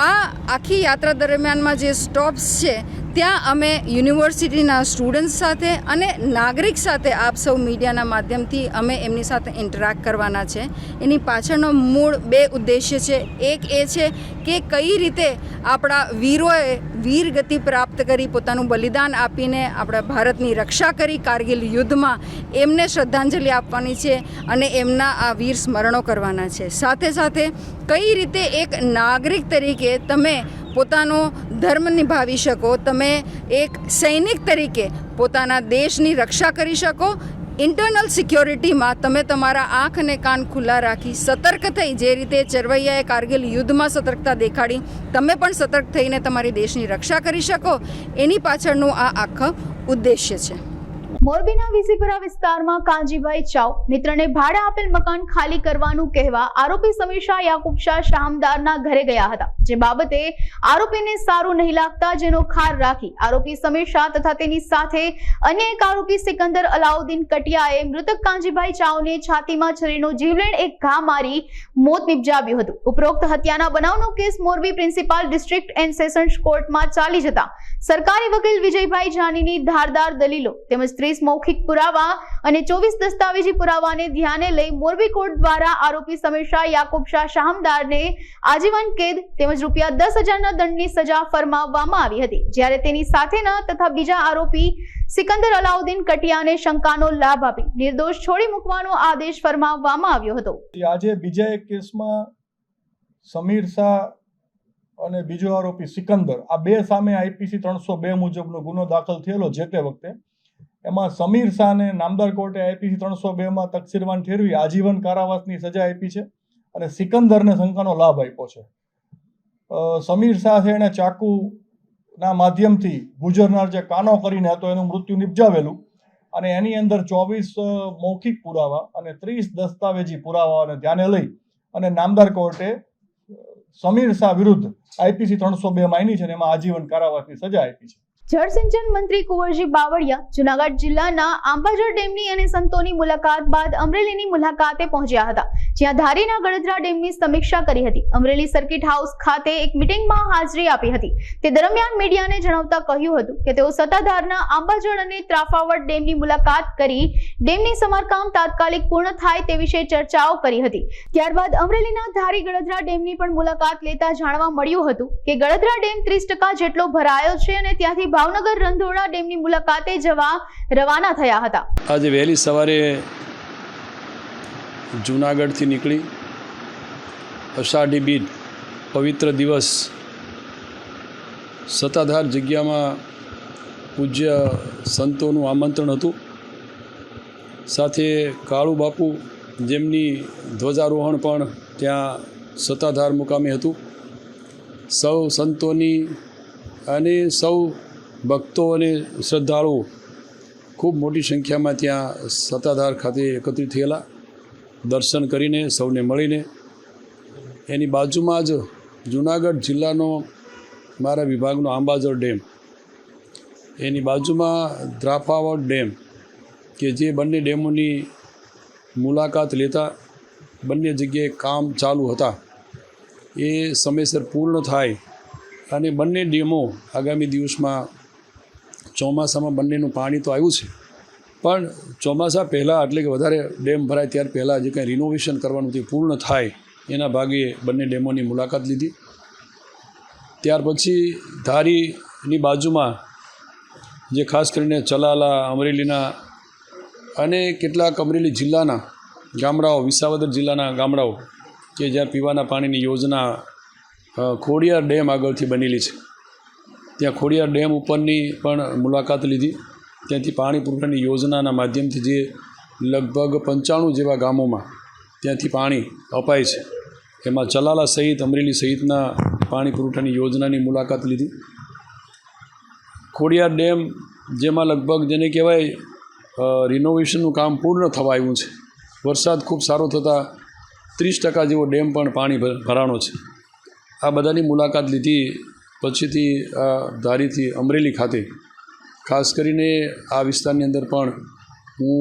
આ આખી યાત્રા દરમિયાનમાં જે સ્ટોપ્સ છે ત્યાં અમે યુનિવર્સિટીના સ્ટુડન્ટ્સ સાથે અને નાગરિક સાથે આપ સૌ મીડિયાના માધ્યમથી અમે એમની સાથે ઇન્ટરેક્ટ કરવાના છે. એની પાછળનો મૂળ બે ઉદ્દેશ્ય છે. એક એ છે કે કઈ રીતે આપણા વીરોએ વીરગતિ પ્રાપ્ત કરી, પોતાનું બલિદાન આપીને આપણા ભારતની રક્ષા કરી કારગિલ યુદ્ધમાં, એમને શ્રદ્ધાંજલિ આપવાની છે અને એમના આ વીર સ્મરણો કરવાના છે. સાથે સાથે કઈ રીતે એક નાગરિક તરીકે તમે પોતાનો ધર્મ નિભાવી શકો, તમે એક સૈનિક તરીકે પોતાના દેશની રક્ષા કરી શકો. ઇન્ટરનલ સિક્યોરિટીમાં તમે તમારા આંખ અને કાન ખુલ્લા રાખી સતર્ક થઈ, જે રીતે ચરવૈયાએ કારગિલ યુદ્ધમાં સતર્કતા દેખાડી, તમે પણ સતર્ક થઈને તમારી દેશની રક્ષા કરી શકો. એની પાછળનું આ આખો ઉદ્દેશ્ય છે. મોરબીના વિસીપુરા વિસ્તારમાં કાંજીભાઈ ચાવ મિત્રને ભાડે આપેલ મકાન ખાલી કરવાનું કહેવા આરોપી સમીર શાહ યાકુબ શાહ શાહમદારના ઘરે ગયા હતા, જે બાબતે આરોપીને સારું નહીં લાગતા જેનો ખાર રાખી આરોપી સમીર શાહ તથા તેની સાથે અન્ય એક આરોપી સિકંદર અલાઉદ્દીન કટિયાએ મૃતક કાંજીભાઈ ચાવને છાતીમાં છરીનો જીવલેણ એક ઘા મારી મોત નિપજાવ્યું હતું. ઉપરોક્ત હત્યાના બનાવનો case Morbi principal district and sessions કોર્ટમાં ચાલી જતા સરકારી વકીલ વિજયભાઈ જાનીની ધારદાર દલીલો તેમજ 30 મૌખિક પુરાવા અને 24 દસ્તાવેજી પુરાવાને ધ્યાને લઈ મોરબી કોર્ટ દ્વારા આરોપી સમીર શાહ યાકુબ શાહ શાહમદારને આજીવન કેદ તેમજ ₹10,000ના દંડની સજા ફરમાવવામાં આવી હતી, જ્યારે તેની સાથેના તથા બીજા આરોપી સિકંદર અલાઉદ્દીન કટિયાને શંકાનો લાભ આપી નિર્દોષ છોડી મૂકવાનો આદેશ ફરમાવવામાં આવ્યો હતો. આજે બીજા એક કેસમાં સમીર શાહ અને બીજો આરોપી સિકંદર, આ બે સામે IPC 302 મુજબનો ગુનો દાખલ થયેલો જે તે વખતે. એમાં સમીર શાહને નામદાર કોર્ટે IPC 302માં તકસીરવાન ઠેરવી આજીવન કારાવાસની સજા આપી છે અને સિકંદરને શંકાનો લાભ આપ્યો છે. સમીર શાહ છે એણે ચાકુના માધ્યમથી ગુજરનાર જે કાનો કરીને હતો એનું મૃત્યુ નિપજાવેલું અને એની અંદર 24 મૌખિક પુરાવા અને 30 દસ્તાવેજી પુરાવાઓને ધ્યાને લઈ અને નામદાર કોર્ટે સમીર શાહ વિરુદ્ધ IPC 302 માની છે અને એમાં આજીવન કારાવાસની સજા આપી છે. જળસિંચન મંત્રી કુંવરજી બાવળિયા જૂનાગઢ જિલ્લાના આંબાજર ડેમની અને સંતોની મુલાકાત બાદ અમરેલીની મુલાકાતે પહોંચ્યા હતા, જ્યાં ધારીના ગળધરા ડેમની સમીક્ષા કરી હતી. અમરેલી સર્કિટ હાઉસ ખાતે એક મીટિંગમાં હાજરી આપી હતી. તે દરમિયાન મીડિયાને જણાવતા કહ્યું હતું કે તેઓ સત્તાધારના આંબાજળ અને ત્રાફાવડ ડેમની મુલાકાત કરી ડેમની સમારકામ તાત્કાલિક પૂર્ણ થાય તે વિશે ચર્ચાઓ કરી હતી. ત્યારબાદ અમરેલીના ધારી ગળધરા ડેમની પણ મુલાકાત લેતા જાણવા મળ્યું હતું કે ગળધરા ડેમ 30% જેટલો ભરાયો છે અને ત્યાંથી ભાવનગર રંધોળા ડેમની મુલાકાતે જવા રવાના થયા હતા. આજે વહેલી સવારે જૂનાગઢથી નીકળી અષાઢી બીજ પવિત્ર દિવસ સત્તાધાર જગ્યામાં પૂજ્ય સંતોનું આમંત્રણ હતું. સાથે કાળુ બાપુ જેમની ધ્વજારોહણ પણ ત્યાં સત્તાધાર મુકામે હતું. સૌ સંતોની અને સૌ ભક્તો અને શ્રદ્ધાળુઓ ખૂબ મોટી સંખ્યામાં ત્યાં સત્તાધાર ખાતે એકત્રિત થયેલા. દર્શન કરીને સૌને મળીને એની બાજુમાં જ જૂનાગઢ જિલ્લાનો મારા વિભાગનો આંબાજર ડેમ, એની બાજુમાં ત્રાફાવડ ડેમ કે જે બંને ડેમોની મુલાકાત લેતા બંને જગ્યાએ કામ ચાલુ હતા એ સમયસર પૂર્ણ થાય અને બંને ડેમો આગામી દિવસમાં ચોમાસામાં બંનેનું પાણી તો આવ્યું છે, પણ ચોમાસા પહેલાં એટલે કે વધારે ડેમ ભરાય ત્યાર પહેલાં જે કંઈ રિનોવેશન કરવાનું તે પૂર્ણ થાય એના ભાગે બંને ડેમોની મુલાકાત લીધી. ત્યાર પછી ધારીની બાજુમાં જે ખાસ કરીને ચલાલા, અમરેલીના અને કેટલાક અમરેલી જિલ્લાના ગામડાઓ, વિસાવદર જિલ્લાના ગામડાઓ કે જ્યાં પીવાના પાણીની યોજના ખોડિયાર ડેમ આગળથી બનેલી છે, ત્યાં ખોડિયાર ડેમ ઉપરની પણ મુલાકાત લીધી. ત્યાંથી પાણી પુરવઠાની યોજનાના માધ્યમથી જે લગભગ 95 જેવા ગામોમાં ત્યાંથી પાણી અપાય છે, એમાં ચલાલા સહિત અમરેલી સહિતના પાણી પુરવઠાની યોજનાની મુલાકાત લીધી. ખોડિયાર ડેમ જેમાં લગભગ જેને કહેવાય રિનોવેશનનું કામ પૂર્ણ થવા આવ્યું છે. વરસાદ ખૂબ સારો થતાં 30% જેવો ડેમ પણ પાણી ભરાણો છે. આ બધાની મુલાકાત લીધી પછીથી ધારીથી અમરેલી ખાતે ખાસ કરીને આ વિસ્તારની અંદર પણ હું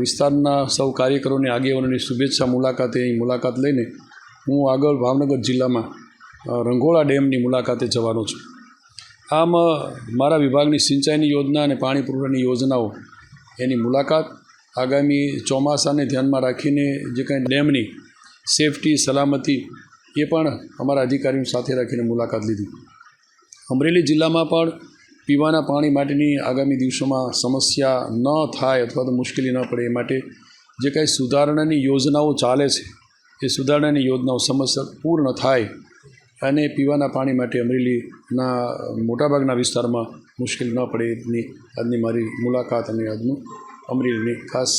વિસ્તારના સૌ કાર્યકરોને, આગેવાનોની શુભેચ્છા મુલાકાતે અહીં મુલાકાત લઈને હું આગળ ભાવનગર જિલ્લામાં રંઘોળા ડેમની મુલાકાતે જવાનો છું. આમ મારા વિભાગની સિંચાઈની યોજના અને પાણી પુરવઠાની યોજનાઓ એની મુલાકાત, આગામી ચોમાસાને ધ્યાનમાં રાખીને જે કંઈ ડેમની સેફટી સલામતી એ પણ અમારા અધિકારીઓ સાથે રાખીને મુલાકાત લીધી. અમરેલી જિલ્લામાં પણ પીવાના પાણી માટેની આગામી દિવસોમાં સમસ્યા ન થાય અથવા તો મુશ્કેલી ન પડે એ માટે જે કાંઈ સુધારણાની યોજનાઓ ચાલે છે એ સુધારણાની યોજનાઓ સમયસર પૂર્ણ થાય અને પીવાના પાણી માટે અમરેલીના મોટાભાગના વિસ્તારમાં મુશ્કેલી ન પડે એની આજની મારી મુલાકાત અને આજનું અમરેલીની ખાસ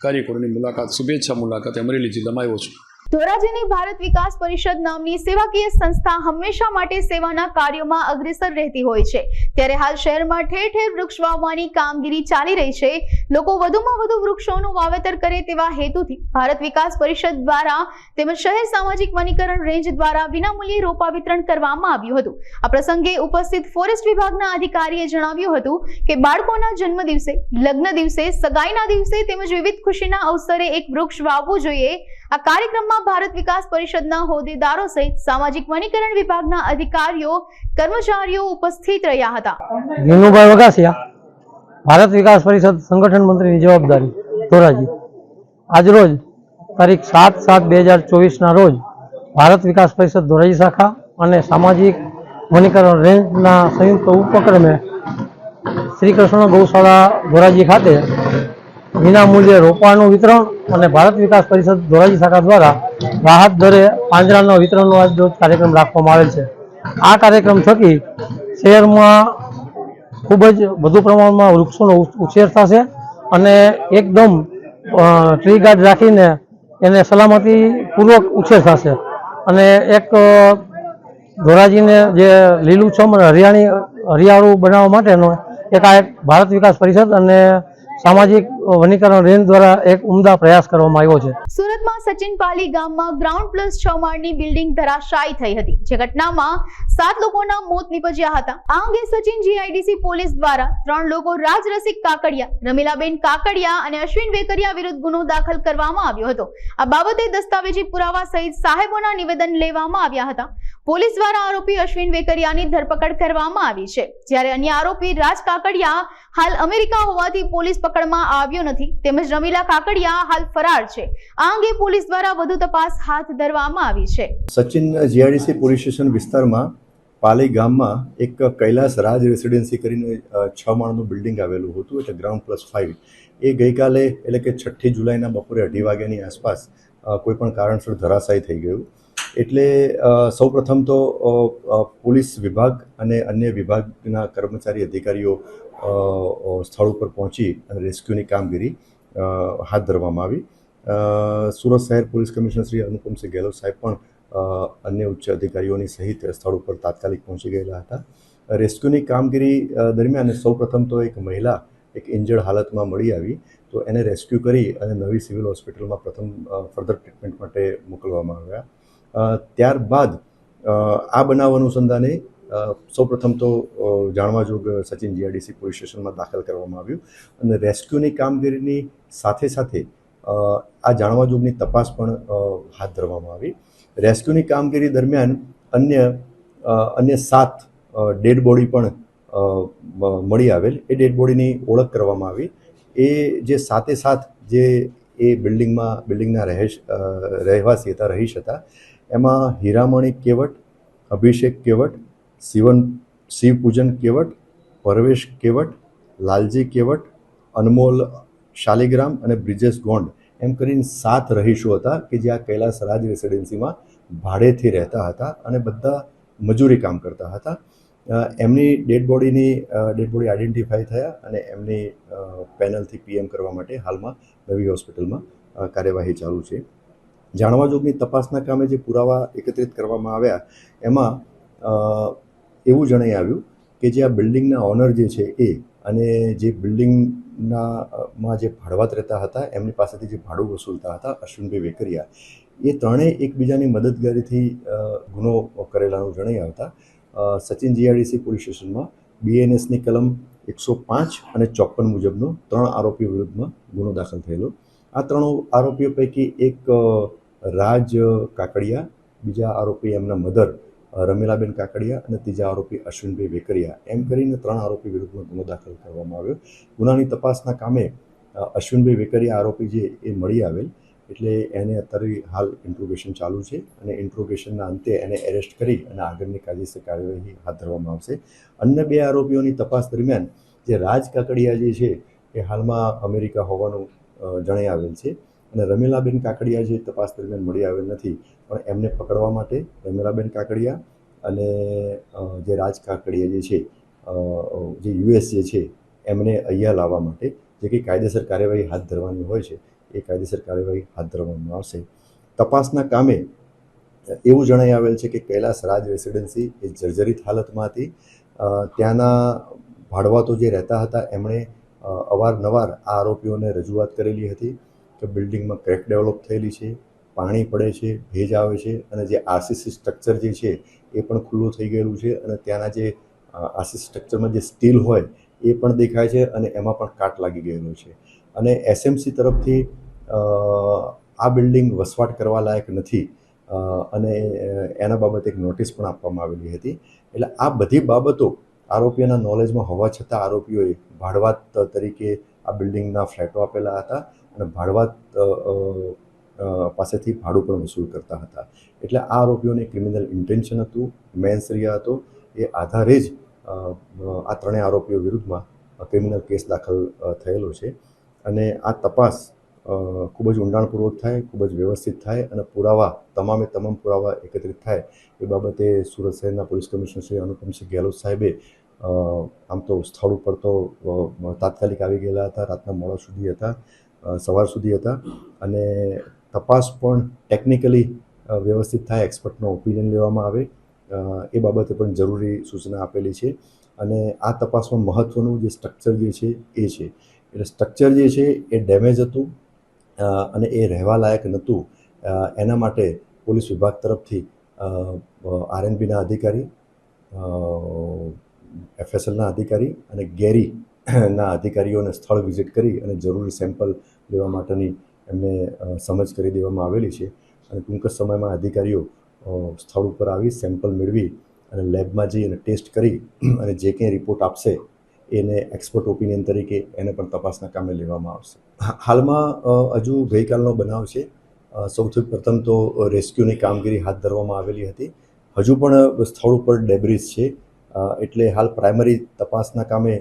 કાર્યકરોની મુલાકાત, શુભેચ્છા મુલાકાતે અમરેલી જિલ્લામાં આવ્યો છું. ધોરાજીની ભારત વિકાસ પરિષદ નામની સેવાકીય સંસ્થા હંમેશા માટે સેવાના કાર્યોમાં અગ્રેસર રહેતી હોય છે. ત્યારે હાલ શહેરમાં ઠેર ઠેર વૃક્ષ વાવવાની કામગીરી ચાલી રહી છે. લોકો વધુમાં વધુ વૃક્ષોનું વાવેતર કરે તેવા હેતુથી ભારત વિકાસ પરિષદ દ્વારા તેમજ શહેર સામાજિક વનીકરણ રેન્જ દ્વારા વિનામૂલ્યે રોપા વિતરણ કરવામાં આવ્યું હતું. આ પ્રસંગે ઉપસ્થિત ફોરેસ્ટ વિભાગના અધિકારીએ જણાવ્યું હતું કે બાળકોના જન્મ દિવસે, લગ્ન દિવસે, સગાઈના દિવસે તેમજ વિવિધ ખુશીના અવસરે એક વૃક્ષ વાવવું જોઈએ. આ કાર્યક્રમમાં ભારત વિકાસ પરિષદના હોદ્દેદારો સહિત સામાજિક વનીકરણ વિભાગના અધિકારીઓ, કર્મચારીઓ ઉપસ્થિત રહ્યા હતા. વિનુભાઈ વગાસિયા, ભારત વિકાસ પરિષદ સંગઠન મંત્રીની જવાબદારી, ધોરાજી. આજરોજ તારીખ 7/7/2024ના રોજ ભારત વિકાસ પરિષદ ધોરાજી શાખા અને સામાજિક વનીકરણ રેન્જના સંયુક્ત ઉપક્રમે શ્રી કૃષ્ણ ગૌશાળા ધોરાજી ખાતે વિનામૂલ્યે રોપાનું વિતરણ અને ભારત વિકાસ પરિષદ ધોરાજી શાખા દ્વારા રાહત દરે પાંજરાના વિતરણનો આજરોજ કાર્યક્રમ રાખવામાં આવેલ છે. આ કાર્યક્રમ થકી શહેરમાં ખૂબ જ વધુ પ્રમાણમાં વૃક્ષોનો ઉછેર થશે અને એકદમ ટ્રી ગાર્ડ રાખીને એને સલામતીપૂર્વક ઉછેર થશે અને એક ધોરાજીને જે લીલુંછમ અને હરિયાળું બનાવવા માટેનો એક ભારત વિકાસ પરિષદ અને સામાજિક વનીકરણ રેન્જ દ્વારા એક ઉમદા પ્રયાસ કરવામાં આવ્યો છે. સુરતમાં સચિનપાલી ગામમાં ગ્રાઉન્ડ+6 માળની બિલ્ડિંગ ધરાશાયી થઈ હતી, જે ઘટનામાં 7 લોકોના મોત નીપજ્યા હતા. આ અંગે સચિન જીઆઈડીસી પોલીસ દ્વારા 3 લોકો રાજરસિક કાકડિયા, રમીલાબેન કાકડિયા અને અશ્વિન વેકરિયા વિરુદ્ધ ગુનો દાખલ કરવામાં આવ્યો હતો. આ બાબતે દસ્તાવેજી પુરાવા સહિત સાહેબોના નિવેદન લેવામાં આવ્યા હતા. પોલીસ દ્વારા આરોપી અશ્વિન વેકરિયાની ધરપકડ કરવામાં આવી છે, જ્યારે અન્ય આરોપી રાજ કાકડિયા હાલ અમેરિકા હોવાથી પોલીસ પકડમાં આવ્યો નથી, તેમજ રમીલા કાકડિયા હાલ ફરાર છે. આ અંગે પોલીસ દ્વારા વધુ તપાસ હાથ ધરવામાં આવી છે. સચિન જીઆઈડીસી પોલીસ સ્ટેશન વિસ્તારમાં પાલી ગામમાં એક કૈલાસ રાજ રેસિડેન્સી કરીને 6 માળનું બિલ્ડિંગ આવેલું હતું, એટલે ગ્રાઉન્ડ+5. એ ગઈકાલે એટલે કે 6 જુલાઈના બપોરે 2:30 વાગ્યાની આસપાસ કોઈ પણ કારણસર ધરાશાયી થઈ ગયું. એટલે સૌપ્રથમ તો પોલીસ વિભાગ અને અન્ય વિભાગના કર્મચારી અધિકારીઓ સ્થળ ઉપર પહોંચી અને રેસ્ક્યુની કામગીરી હાથ ધરવામાં આવી. સુરત શહેર પોલીસ કમિશનર શ્રી અનુપમસિંહ ગેહલોત સાહેબ પણ અન્ય ઉચ્ચ અધિકારીઓની સહિત સ્થળ ઉપર તાત્કાલિક પહોંચી ગયેલા હતા. રેસ્ક્યુની કામગીરી દરમિયાન સૌપ્રથમ તો એક મહિલા એક ઇન્જર્ડ હાલતમાં મળી આવી, તો એને રેસ્ક્યુ કરી અને નવી સિવિલ હોસ્પિટલમાં પ્રથમ ફર્ધર ટ્રીટમેન્ટ માટે મોકલવામાં આવ્યા. ત્યારબાદ આ બનાવ અનુસંધાને સૌપ્રથમ તો જાણવાજોગ સચિન જીઆઈડીસી પોલીસ સ્ટેશનમાં દાખલ કરવામાં આવ્યું અને રેસ્ક્યુની કામગીરીની સાથે સાથે આ જાણવાજોગની તપાસ પણ હાથ ધરવામાં આવી. રેસ્ક્યુની કામગીરી દરમિયાન અન્ય 7 ડેડ બોડી પણ મળી આવેલ. એ ડેડ બોડીની ઓળખ કરવામાં આવી. એ જે 7 જે એ બિલ્ડિંગના રહેવાસી હતા, રહીશ હતા, એમાં હીરામણી કેવટ, અભિષેક કેવટ, શિવપૂજન કેવટ, પરવેશ કેવટ, લાલજી કેવટ, અનમોલ શાલિગ્રામ અને બ્રિજેશ ગોંડ એમ કરીને 7 રહીશો હતા કે જે આ કૈલાસ રાજ રેસિડેન્સીમાં ભાડેથી રહેતા હતા અને બધા મજૂરી કામ કરતા હતા. એમની ડેડ બોડી આઈડેન્ટિફાઈ થયા અને એમની પેનલથી પીએમ કરવા માટે હાલમાં નવી હોસ્પિટલમાં કાર્યવાહી ચાલુ છે. જાણવાજોગની તપાસના કામે જે પુરાવા એકત્રિત કરવામાં આવ્યા એમાં એવું જણાઈ આવ્યું કે જે આ બિલ્ડિંગના ઓનર જે છે એ અને જે બિલ્ડિંગમાં જે ભાડવાત રહેતા હતા એમની પાસેથી જે ભાડું વસૂલતા હતા અશ્વિનભાઈ વેકરિયા, એ ત્રણેય એકબીજાની મદદગારીથી ગુનો કરેલાનું જણાઈ આવતા સચિન જીઆઈડીસી પોલીસ સ્ટેશનમાં બીએનએસની કલમ 105 અને 54 મુજબનો 3 આરોપીઓ વિરુદ્ધમાં ગુનો દાખલ થયેલો. આ 3 આરોપીઓ પૈકી એક રાજ કાકડિયા, બીજા આરોપી એમના મધર રમીલાબેન કાકડિયા અને ત્રીજા આરોપી અશ્વિનભાઈ વેકરિયા, એમ કરીને 3 આરોપી વિરુદ્ધમાં ગુનો દાખલ કરવામાં આવ્યો. ગુનાની તપાસના કામે અશ્વિનભાઈ વેકરિયા આરોપી જે એ મળી આવેલ, એટલે એને અત્યારે હાલ ઇન્ટ્રોગેશન ચાલુ છે અને ઇન્ટ્રોગેશનના અંતે એને એરેસ્ટ કરી અને આગળની કાયદેસર કાર્યવાહી હાથ ધરવામાં આવશે. અન્ય 2 આરોપીઓની તપાસ દરમિયાન જે રાજ કાકડિયા જે છે એ હાલમાં અમેરિકા હોવાનું જણાઈ આવેલ છે અને રમીલાબેન કાકડિયા જે તપાસ દરમિયાન મળી આવેલ નથી, પણ એમને પકડવા માટે રમીલાબેન કાકડિયા અને જે રાજ કાકડિયા જે છે જે યુએસ જે છે એમને અહીંયા લાવવા માટે જે કંઈ કાયદેસર કાર્યવાહી હાથ ધરવાની હોય છે એ કાયદેસર કાર્યવાહી હાથ ધરવામાં આવશે. તપાસના કામે એવું જણાઈ આવેલ છે કે કૈલાસ રાજ રેસિડેન્સી એ જર્જરિત હાલતમાં હતી. ત્યાંના ભાડવાતો જે રહેતા હતા એમણે અવારનવાર આ આરોપીઓને રજૂઆત કરેલી હતી કે બિલ્ડિંગમાં ક્રેક ડેવલપ થયેલી છે, પાણી પડે છે, ભેજ આવે છે અને જે આરસીસી સ્ટ્રક્ચર જે છે એ પણ ખુલ્લું થઈ ગયેલું છે અને ત્યાંના જે આરસીસી સ્ટ્રક્ચરમાં જે સ્ટીલ હોય એ પણ દેખાય છે અને એમાં પણ કાટ લાગી ગયેલો છે અને એસએમસી તરફથી આ બિલ્ડિંગ વસવાટ કરવા લાયક નથી અને એના બાબતે એક નોટિસ પણ આપવામાં આવેલી હતી. એટલે આ બધી બાબતો આરોપીઓના નોલેજમાં હોવા છતાં આરોપીઓએ ભાડવાત તરીકે આ બિલ્ડિંગના ફ્લેટો આપેલા હતા અને ભાડવાત પાસેથી ભાડું પણ વસૂલ કરતા હતા. એટલે આ આરોપીઓને ક્રિમિનલ ઇન્ટેન્શન હતું, મેન્સરિયા હતો. એ આધારે જ આ 3 આરોપીઓ વિરુદ્ધમાં ક્રિમિનલ કેસ દાખલ થયેલો છે અને આ તપાસ ખૂબ જ ઊંડાણપૂર્વક થાય, ખૂબ જ વ્યવસ્થિત થાય અને પુરાવા તમામ પુરાવા એકત્રિત થાય એ બાબતે સુરત શહેરના પોલીસ કમિશનર શ્રી અનુપમસિંહ ગેહલોત સાહેબે આમ તો સ્થળ ઉપર તો તાત્કાલિક આવી ગયેલા હતા, રાતના મોડા સુધી હતા, સવાર સુધી હતા અને તપાસ પણ ટેકનિકલી વ્યવસ્થિત થાય, એક્સપર્ટનો ઓપિનિયન લેવામાં આવે એ બાબતે પણ જરૂરી સૂચના આપેલી છે. અને આ તપાસમાં મહત્ત્વનું જે સ્ટ્રક્ચર જે છે એ છે, એટલે સ્ટ્રક્ચર જે છે એ ડેમેજ હતું અને એ રહેવા લાયક નહોતું. એના માટે પોલીસ વિભાગ તરફથી આરએનબીના અધિકારી, એફએસએલના અધિકારી અને ગેરીના અધિકારીઓને સ્થળ વિઝિટ કરી અને જરૂરી સેમ્પલ લેવા માટેની એમને સમજ કરી દેવામાં આવેલી છે અને ટૂંક જ સમયમાં અધિકારીઓ સ્થળ ઉપર આવી સેમ્પલ મેળવી અને લેબમાં જઈ અને ટેસ્ટ કરી અને જે કંઈ રિપોર્ટ આપશે એને એક્સપર્ટ ઓપિનિયન તરીકે એને પણ તપાસના કામે લેવામાં આવશે. હાલમાં હજુ ગઈકાલનો બનાવ છે. સૌથી પ્રથમ તો રેસ્ક્યુની કામગીરી હાથ ધરવામાં આવેલી હતી. હજુ પણ સ્થળ ઉપર ડેબ્રિસ છે, એટલે હાલ પ્રાઇમરી તપાસના કામે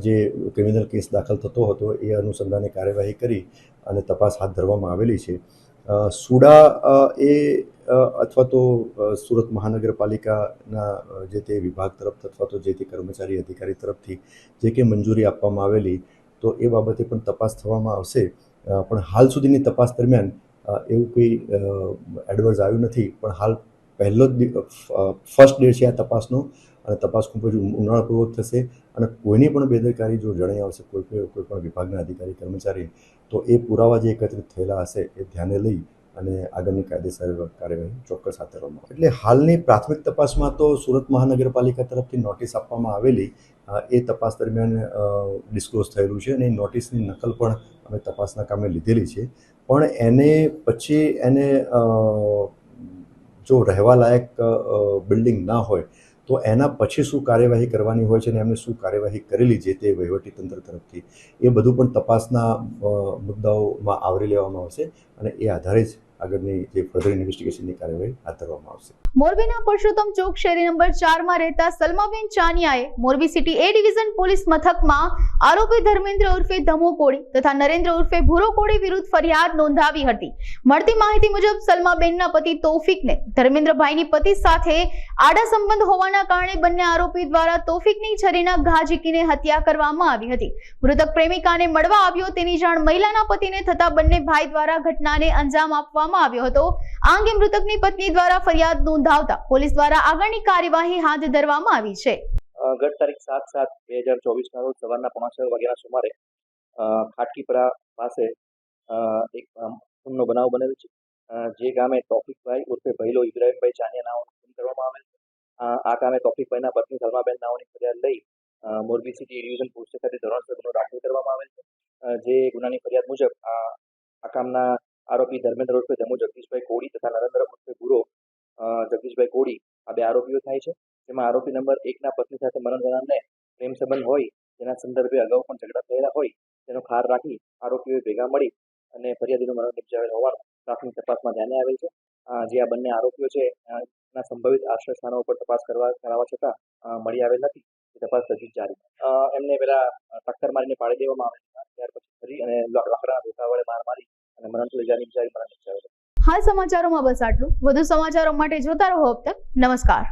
જે ક્રિમિનલ કેસ દાખલ થતો હતો એ અનુસંધાને કાર્યવાહી કરી અને તપાસ હાથ ધરવામાં આવેલી છે. સુડા એ અથવા તો સુરત મહાનગરપાલિકાના જે તે વિભાગ તરફ અથવા તો જે તે કર્મચારી અધિકારી તરફથી જે કંઈ મંજૂરી આપવામાં આવેલી તો એ બાબતે પણ તપાસ થવામાં આવશે. પણ હાલ સુધીની તપાસ દરમિયાન એવું કંઈ એડવર્સ આવ્યું નથી, પણ હાલ પહેલો જ ફર્સ્ટ ડે છે આ તપાસનો અને તપાસ ખૂબ જ ઊંડાણપૂર્વક થશે અને કોઈની પણ બેદરકારી જો જણાઈ આવશે કોઈ પણ વિભાગના અધિકારી કર્મચારી તો એ પુરાવા જે એકત્રિત થયેલા હશે એ ધ્યાને લઈ અને આગળની કાયદેસર કાર્યવાહી ચોક્કસ હાથ ધરવામાં આવશે. એટલે હાલની પ્રાથમિક તપાસમાં તો સુરત મહાનગરપાલિકા તરફથી નોટિસ આપવામાં આવેલી એ તપાસ દરમિયાન ડિસ્ક્લોઝ થયેલું છે અને એ નોટિસની નકલ પણ અમે તપાસના કામે લીધેલી છે. પણ એને પછી એને જો રહેવા લાયક બિલ્ડિંગ ના હોય તો એના પછી શું કાર્યવાહી કરવાની હોય છે અને એમને શું કાર્યવાહી કરેલી છે તે વહીવટીતંત્ર તરફથી એ બધું પણ તપાસના મુદ્દાઓમાં આવરી લેવામાં આવશે અને એ આધારે જ આગળની જે ફર્ધર ઇન્વેસ્ટિગેશનની કાર્યવાહી હાથ ધરવામાં આવશે. મોરબીના પરસોત્તમ ચોક શેરી નંબર 4 માં રહેતા સલમાબેન ચાનિયાએ Morbi city A division police મથકમાં આરોપી ધર્મેન્દ્ર ઉર્ફે ધમો કોળી તથા નરેન્દ્ર ઉર્ફે ભૂરો કોળી વિરુદ્ધ ફરિયાદ નોંધાવી હતી. મળતી માહિતી મુજબ સલમાબેનના પતિ તૌફિકને ધર્મેન્દ્રભાઈની પતિ સાથે આડા સંબંધ હોવાના કારણે બંને આરોપી દ્વારા તૌફિકની છરીના ઘા ઝીકીને હત્યા કરવામાં આવી હતી. મૃતક પ્રેમિકાને મળવા આવ્યો તેની જાણ મહિલાના પતિને થતા બંને ભાઈ દ્વારા ઘટનાને અંજામ આપવામાં આવ્યો હતો. આ અંગે મૃતકની પત્ની દ્વારા ફરિયાદ નોંધાવતા પોલીસ દ્વારા આગળની કાર્યવાહી હાથ ધરવામાં આવી છે. ગત તારીખ 7/7/2024 ના રોજ સવારના 5:30 વાગ્યાના સુમારે ખાટકીપરા પાસે એક ખૂનનો બનાવ બનેલો છે. જે ગામે તૌફિકભાઈ ઉર્ફે ભૈલો ઇબ્રાહીમભાઈ ચાનિયા નાઓનો ખૂન કરવામાં આવેલ છે. આ કામે તૌફિકભાઈના પત્ની સલમાબેન નાઓની ફરિયાદ લઈ મોરબી સિટી ડિવિઝન પોલીસ ખાતે ધોરણસર ગુનો દાખલ કરવામાં આવેલ છે. જે ગુનાની ફરિયાદ મુજબ આ કામના આરોપી ધર્મેન્દ્ર ઉર્ફે ધમુ જગદીશભાઈ કોળી તથા નરેન્દ્ર ઉર્ફે ભૂરો જગદીશભાઈ કોળી આ 2 આરોપીઓ થાય છે, જેમાં આરોપી નંબર 1ના પત્ની સાથે મરણ જનારને પ્રેમ સંબંધ હોય, જેના સંદર્ભે અગાઉ પણ ઝઘડા થયેલા હોય, તેનો ખાર રાખી આરોપીઓએ ભેગા મળી અને ફરિયાદીનું મરણ નિપજાવેલ હોવાનું પ્રાથમિક તપાસમાં ધ્યાને આવેલ છે. જે આ બંને આરોપીઓ છે ના સંભવિત આશ્રય સ્થાનો ઉપર તપાસ કરાવવા છતાં મળી આવેલ નથી. તપાસ હજી જારી. એમને પેલા ટક્કર મારીને પાડી દેવામાં આવેલ હતા. ત્યાર પછી ફરી અને લાકડાના ધોકા વડે માર મારી અને મરણ નિપજાવેલ. હાલ સમાચારોમાં બસ આટલું. વધુ સમાચારો માટે જોતા રહો અબ તક. નમસ્કાર.